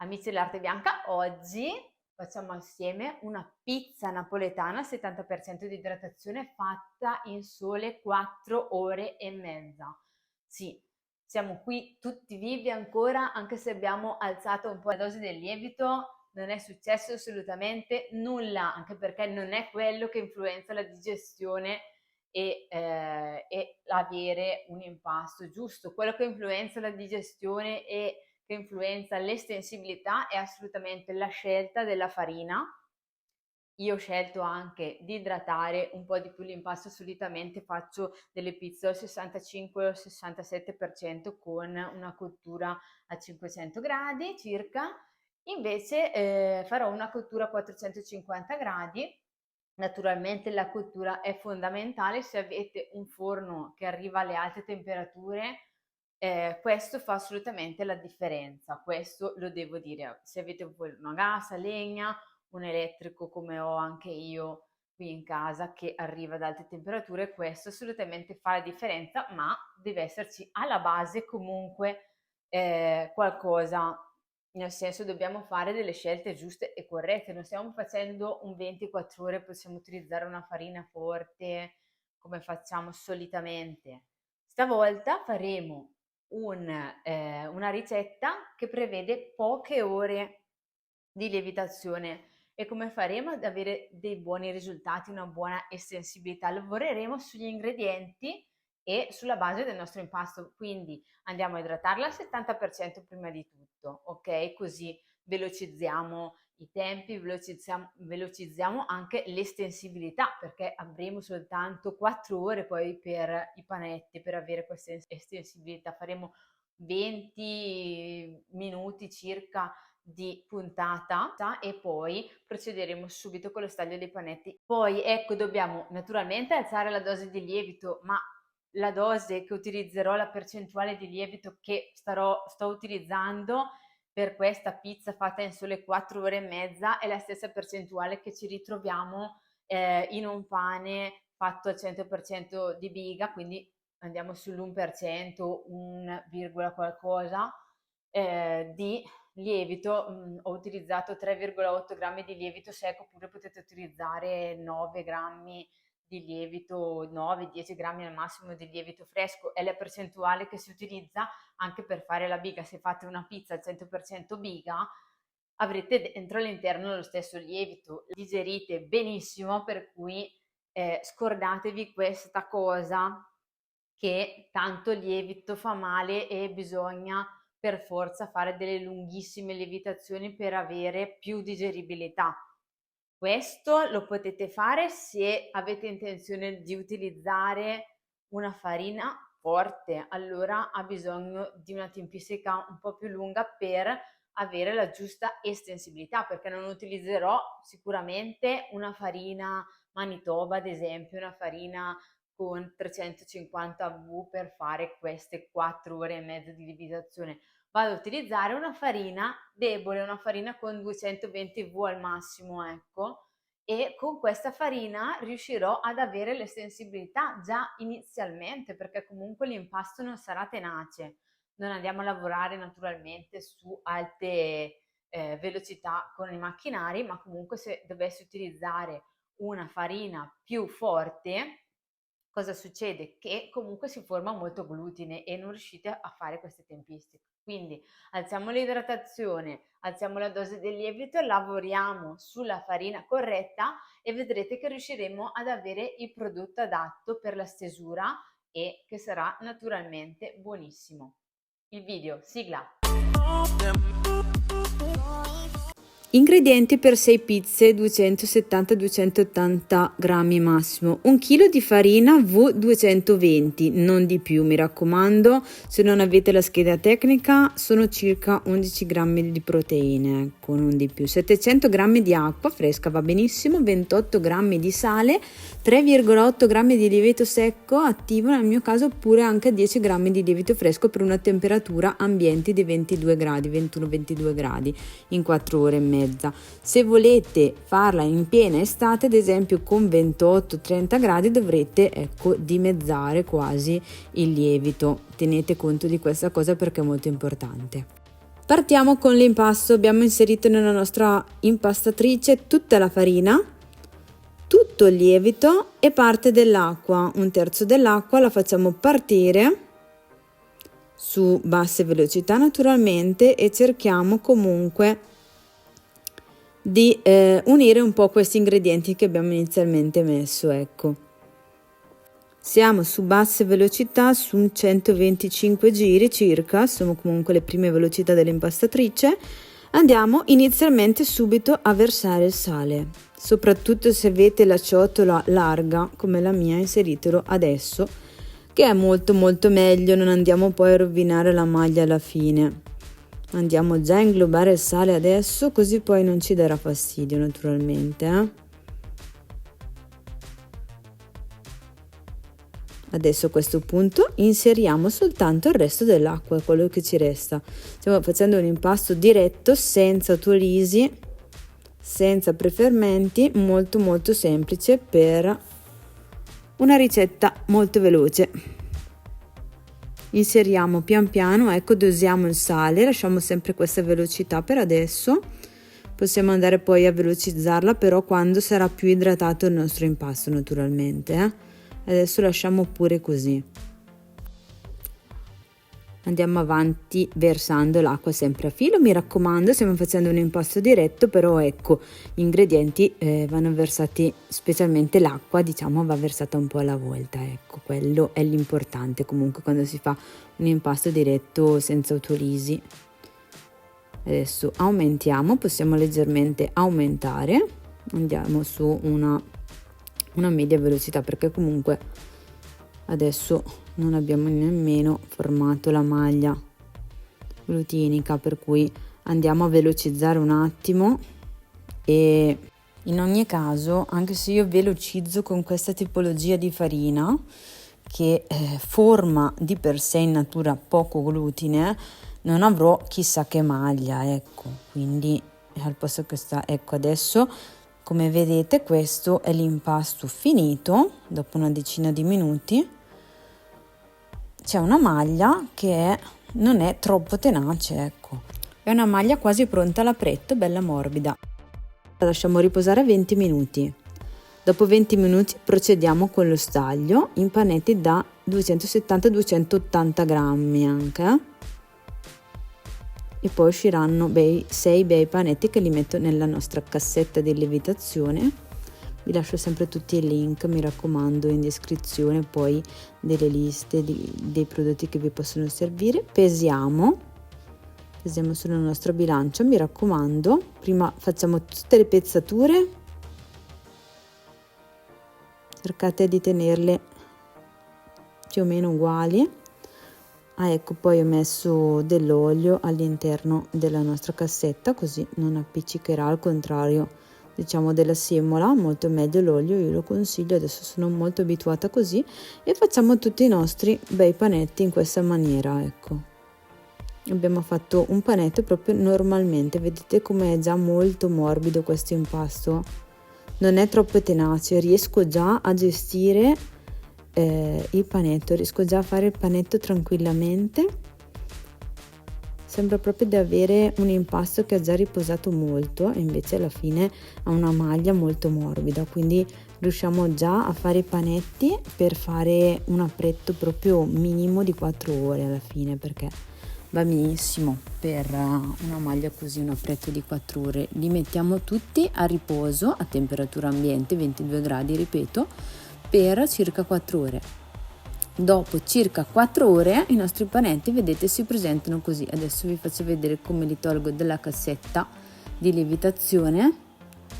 Amici dell'arte bianca, oggi facciamo assieme una pizza napoletana al 70% di idratazione fatta in sole 4 ore e mezza. Sì, siamo qui tutti vivi ancora, anche se abbiamo alzato un po' la dose del lievito, non è successo assolutamente nulla, anche perché non è quello che influenza la digestione e avere un impasto giusto. Quello che influenza la digestione e che influenza l'estensibilità è assolutamente la scelta della farina. Io ho scelto anche di idratare un po' di più l'impasto, solitamente faccio delle pizze al 65 o 67% con una cottura a 500 gradi circa, invece farò una cottura a 450 gradi. Naturalmente la cottura è fondamentale, se avete un forno che arriva alle alte temperature, questo fa assolutamente la differenza, questo lo devo dire. Se avete un forno a gas, a legna, un elettrico come ho anche io qui in casa che arriva ad alte temperature, questo assolutamente fa la differenza, ma deve esserci alla base comunque qualcosa, nel senso dobbiamo fare delle scelte giuste e corrette, non stiamo facendo un 24 ore, possiamo utilizzare una farina forte come facciamo solitamente. Stavolta faremo una ricetta che prevede poche ore di lievitazione. E come faremo ad avere dei buoni risultati, una buona estensibilità? Lavoreremo sugli ingredienti e sulla base del nostro impasto, quindi andiamo a idratarla al 70% prima di tutto, ok? Così velocizziamo i tempi, velocizziamo anche l'estensibilità, perché avremo soltanto 4 ore poi per i panetti per avere questa estensibilità. Faremo 20 minuti circa di puntata e poi procederemo subito con lo staglio dei panetti. Poi ecco, dobbiamo naturalmente alzare la dose di lievito, ma la dose che utilizzerò, la percentuale di lievito che sto utilizzando per questa pizza fatta in sole 4 ore e mezza è la stessa percentuale che ci ritroviamo in un pane fatto al 100% di biga, quindi andiamo sull'1%, 1, qualcosa di lievito. Ho utilizzato 3,8 grammi di lievito secco, oppure potete utilizzare 9 grammi di lievito, 9-10 grammi al massimo di lievito fresco, è la percentuale che si utilizza anche per fare la biga. Se fate una pizza al 100% biga avrete dentro all'interno lo stesso lievito, digerite benissimo, per cui scordatevi questa cosa che tanto lievito fa male e bisogna per forza fare delle lunghissime lievitazioni per avere più digeribilità. Questo lo potete fare se avete intenzione di utilizzare una farina forte, allora ha bisogno di una tempistica un po' più lunga per avere la giusta estensibilità, perché non utilizzerò sicuramente una farina Manitoba, ad esempio, una farina con 350 V per fare queste 4 ore e mezza di lievitazione. Vado ad utilizzare una farina debole, una farina con 220 V al massimo, ecco, e con questa farina riuscirò ad avere l'estensibilità già inizialmente, perché comunque l'impasto non sarà tenace. Non andiamo a lavorare naturalmente su alte velocità con i macchinari, ma comunque se dovessi utilizzare una farina più forte, cosa succede? Che comunque si forma molto glutine e non riuscite a fare queste tempistiche. Quindi alziamo l'idratazione, alziamo la dose del lievito, lavoriamo sulla farina corretta e vedrete che riusciremo ad avere il prodotto adatto per la stesura e che sarà naturalmente buonissimo. Il video, sigla! Ingredienti per 6 pizze 270-280 grammi massimo. 1 kg di farina V220, non di più, mi raccomando. Se non avete la scheda tecnica sono circa 11 grammi di proteine, ecco, non di più. 700 grammi di acqua fresca va benissimo, 28 grammi di sale, 3,8 grammi di lievito secco attivo, nel mio caso, oppure anche 10 grammi di lievito fresco per una temperatura ambiente di 22 gradi, 21-22 gradi in 4 ore e mezza. Se volete farla in piena estate, ad esempio con 28-30 gradi, dovrete dimezzare quasi il lievito. Tenete conto di questa cosa perché è molto importante. Partiamo con l'impasto. Abbiamo inserito nella nostra impastatrice tutta la farina, tutto il lievito e parte dell'acqua. Un terzo dell'acqua la facciamo partire su basse velocità naturalmente e cerchiamo comunque di unire un po' questi ingredienti che abbiamo inizialmente messo, ecco. Siamo su basse velocità, su 125 giri circa, sono comunque le prime velocità dell'impastatrice. Andiamo inizialmente subito a versare il sale, soprattutto se avete la ciotola larga come la mia, inseritelo adesso, che è molto meglio, non andiamo poi a rovinare la maglia alla fine. Andiamo già a inglobare il sale adesso, così poi non ci darà fastidio naturalmente. Adesso a questo punto inseriamo soltanto il resto dell'acqua, quello che ci resta. Stiamo facendo un impasto diretto, senza autolisi, senza prefermenti, molto semplice per una ricetta molto veloce. Inseriamo pian piano, ecco, dosiamo il sale, lasciamo sempre questa velocità per adesso. Possiamo andare poi a velocizzarla però quando sarà più idratato il nostro impasto naturalmente. Adesso lasciamo pure così. Andiamo avanti versando l'acqua sempre a filo, mi raccomando, stiamo facendo un impasto diretto, però ecco, gli ingredienti vanno versati, specialmente l'acqua, diciamo, va versata un po' alla volta, ecco, quello è l'importante comunque quando si fa un impasto diretto senza autolisi. Adesso aumentiamo, possiamo leggermente aumentare, andiamo su una media velocità perché comunque adesso non abbiamo nemmeno formato la maglia glutinica, per cui andiamo a velocizzare un attimo. E in ogni caso, anche se io velocizzo con questa tipologia di farina che forma di per sé in natura poco glutine, non avrò chissà che maglia, ecco, quindi al posto che sta, ecco, adesso come vedete questo è l'impasto finito. Dopo una decina di minuti c'è una maglia che non è troppo tenace, ecco, è una maglia quasi pronta all'apretto, bella morbida. La lasciamo riposare 20 minuti. Dopo 20 minuti procediamo con lo staglio in panetti da 270-280 grammi anche, e poi usciranno 6 bei panetti che li metto nella nostra cassetta di lievitazione. Vi lascio sempre tutti i link, mi raccomando, in descrizione, poi delle liste dei prodotti che vi possono servire. Pesiamo sulla nostra bilancia, mi raccomando, prima facciamo tutte le pezzature, cercate di tenerle più o meno uguali. Ecco, poi ho messo dell'olio all'interno della nostra cassetta, così non appiccicherà, al contrario, diciamo, della semola, molto meglio l'olio, io lo consiglio, adesso sono molto abituata così, e facciamo tutti i nostri bei panetti in questa maniera, ecco. Abbiamo fatto un panetto proprio normalmente, vedete com'è già molto morbido questo impasto, non è troppo tenace, riesco già a gestire il panetto, riesco già a fare il panetto tranquillamente, sembra proprio di avere un impasto che ha già riposato molto e invece alla fine ha una maglia molto morbida, quindi riusciamo già a fare i panetti per fare un apretto proprio minimo di 4 ore alla fine, perché va benissimo per una maglia così, un apretto di 4 ore. Li mettiamo tutti a riposo a temperatura ambiente, 22 gradi, ripeto, per circa 4 ore. Dopo circa 4 ore i nostri panetti, vedete, si presentano così. Adesso vi faccio vedere come li tolgo dalla cassetta di lievitazione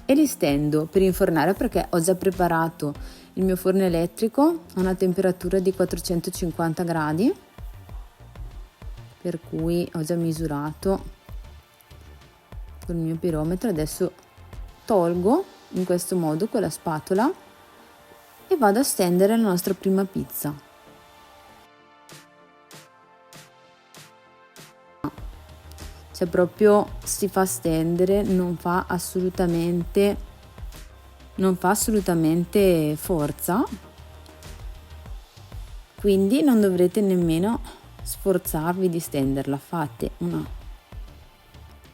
e li stendo per infornare, perché ho già preparato il mio forno elettrico a una temperatura di 450 gradi, per cui ho già misurato con il mio pirometro. Adesso tolgo in questo modo con la spatola e vado a stendere la nostra prima pizza. Cioè proprio si fa stendere, non fa assolutamente forza, quindi non dovrete nemmeno sforzarvi di stenderla. Fate una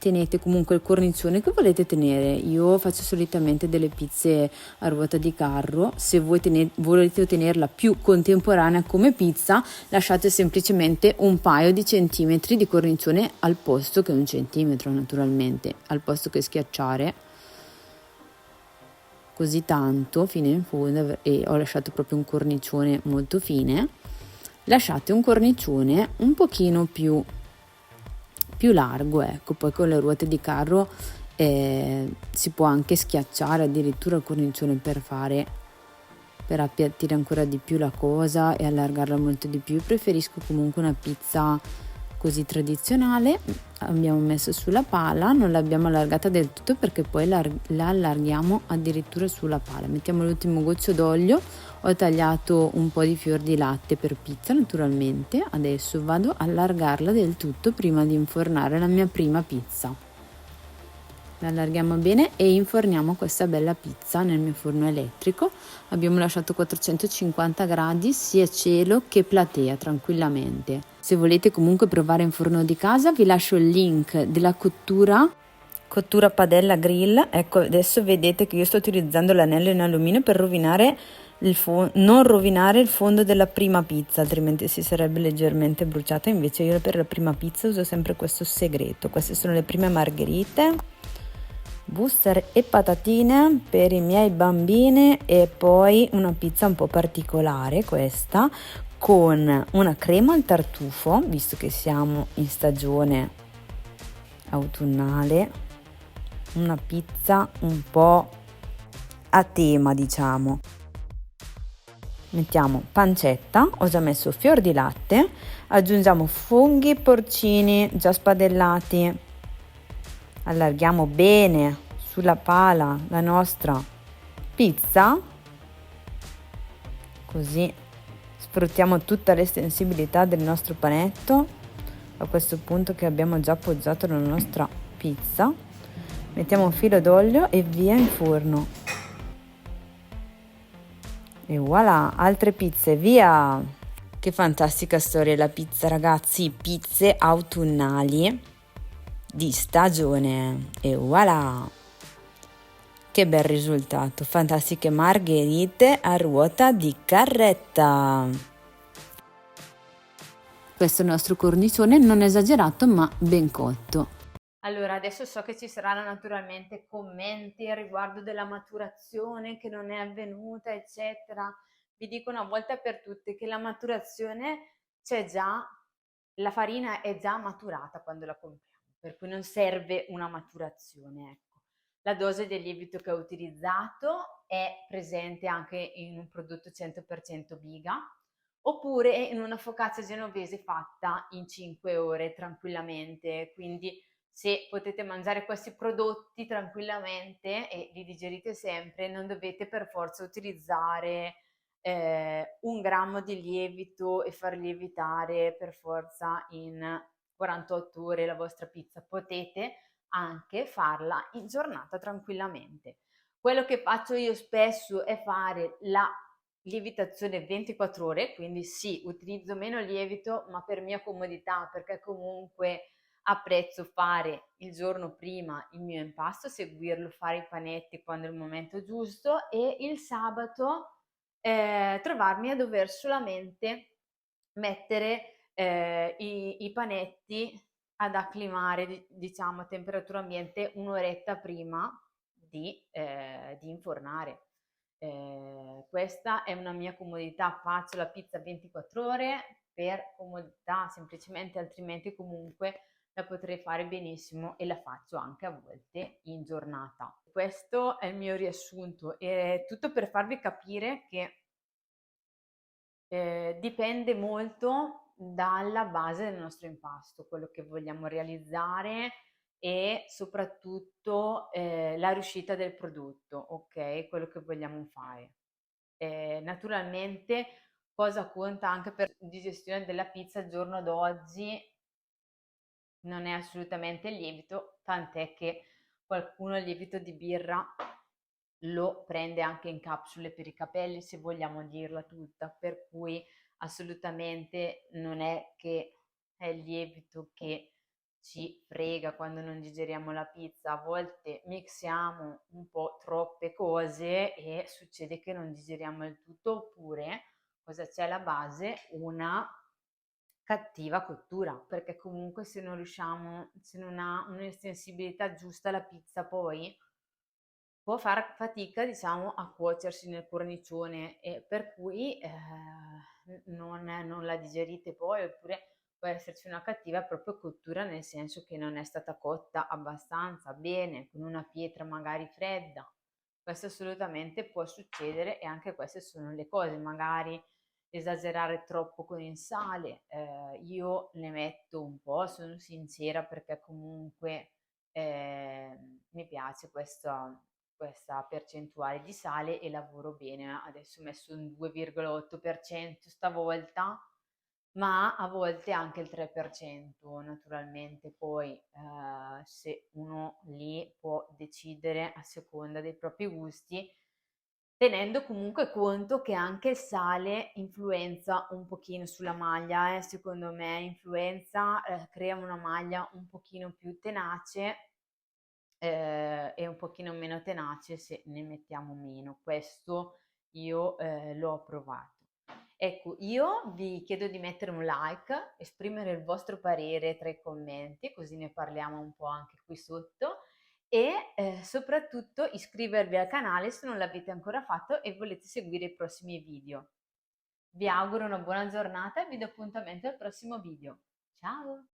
tenete comunque il cornicione che volete tenere. Io faccio solitamente delle pizze a ruota di carro. Se voi volete tenerla più contemporanea come pizza, lasciate semplicemente un paio di centimetri di cornicione al posto che 1 centimetro, naturalmente, al posto che schiacciare così tanto fino in fondo, e ho lasciato proprio un cornicione molto fine. Lasciate un cornicione un pochino più largo, ecco. Poi con le ruote di carro si può anche schiacciare addirittura il cornicione per appiattire ancora di più la cosa e allargarla molto di più. Io preferisco comunque una pizza così tradizionale. Abbiamo messo sulla pala, non l'abbiamo allargata del tutto perché poi la allarghiamo addirittura sulla pala. Mettiamo l'ultimo goccio d'olio. Ho tagliato un po' di fior di latte per pizza, naturalmente. Adesso vado a allargarla del tutto prima di infornare la mia prima pizza. La allarghiamo bene e inforniamo questa bella pizza nel mio forno elettrico. Abbiamo lasciato 450 gradi sia cielo che platea tranquillamente. Se volete comunque provare in forno di casa, vi lascio il link della cottura padella grill. Ecco, adesso vedete che io sto utilizzando l'anello in alluminio per non rovinare il fondo della prima pizza, altrimenti si sarebbe leggermente bruciata. Invece io per la prima pizza uso sempre questo segreto. Queste sono le prime margherite, booster e patatine per i miei bambini, e poi una pizza un po' particolare, questa con una crema al tartufo, visto che siamo in stagione autunnale, una pizza un po' a tema, diciamo. Mettiamo pancetta, ho già messo fior di latte, aggiungiamo funghi porcini già spadellati, allarghiamo bene sulla pala la nostra pizza, così sfruttiamo tutta l'estensibilità del nostro panetto. A questo punto che abbiamo già appoggiato la nostra pizza, mettiamo un filo d'olio e via in forno. E voilà, altre pizze, via! Che fantastica storia la pizza, ragazzi, pizze autunnali di stagione, e voilà! Che bel risultato, fantastiche margherite a ruota di carretta. Questo è il nostro cornicione, non esagerato ma ben cotto. Allora, adesso so che ci saranno naturalmente commenti a riguardo della maturazione che non è avvenuta, eccetera. Vi dico una volta per tutte che la maturazione c'è già, la farina è già maturata quando la compriamo, per cui non serve una maturazione, ecco. La dose del lievito che ho utilizzato è presente anche in un prodotto 100% Biga, oppure in una focaccia genovese fatta in 5 ore tranquillamente, quindi se potete mangiare questi prodotti tranquillamente e li digerite sempre, non dovete per forza utilizzare 1 grammo di lievito e far lievitare per forza in 48 ore la vostra pizza. Potete anche farla in giornata tranquillamente. Quello che faccio io spesso è fare la lievitazione 24 ore, quindi sì, utilizzo meno lievito, ma per mia comodità, perché comunque apprezzo fare il giorno prima il mio impasto, seguirlo, fare i panetti quando è il momento giusto, e il sabato trovarmi a dover solamente mettere i panetti ad acclimare, diciamo, a temperatura ambiente un'oretta prima di infornare. Questa è una mia comodità, faccio la pizza 24 ore per comodità, semplicemente, altrimenti comunque la potrei fare benissimo e la faccio anche a volte in giornata. Questo è il mio riassunto, è tutto per farvi capire che dipende molto dalla base del nostro impasto, quello che vogliamo realizzare e soprattutto la riuscita del prodotto, ok? Quello che vogliamo fare. Naturalmente, cosa conta anche per la digestione della pizza al giorno d'oggi non è assolutamente il lievito, tant'è che qualcuno il lievito di birra lo prende anche in capsule per i capelli, se vogliamo dirla tutta, per cui assolutamente non è che è il lievito che ci frega quando non digeriamo la pizza, a volte mixiamo un po' troppe cose e succede che non digeriamo il tutto, oppure cosa c'è alla base? Una cattiva cottura, perché comunque se non riusciamo, se non ha un'estensibilità giusta la pizza, poi può far fatica, diciamo, a cuocersi nel cornicione, e per cui non la digerite poi, oppure può esserci una cattiva proprio cottura, nel senso che non è stata cotta abbastanza bene, con una pietra magari fredda. Questo assolutamente può succedere, e anche queste sono le cose, magari esagerare troppo con il sale. Io ne metto un po', sono sincera, perché comunque mi piace questa percentuale di sale e lavoro bene. Adesso ho messo un 2,8% stavolta, ma a volte anche il 3%, naturalmente. Poi se uno lì può decidere a seconda dei propri gusti, tenendo comunque conto che anche il sale influenza un pochino sulla maglia, secondo me influenza, crea una maglia un pochino più tenace, e un pochino meno tenace se ne mettiamo meno. Questo io l'ho provato. Ecco, io vi chiedo di mettere un like, esprimere il vostro parere tra i commenti, così ne parliamo un po' anche qui sotto, e soprattutto iscrivervi al canale se non l'avete ancora fatto e volete seguire i prossimi video. Vi auguro una buona giornata e vi do appuntamento al prossimo video. Ciao!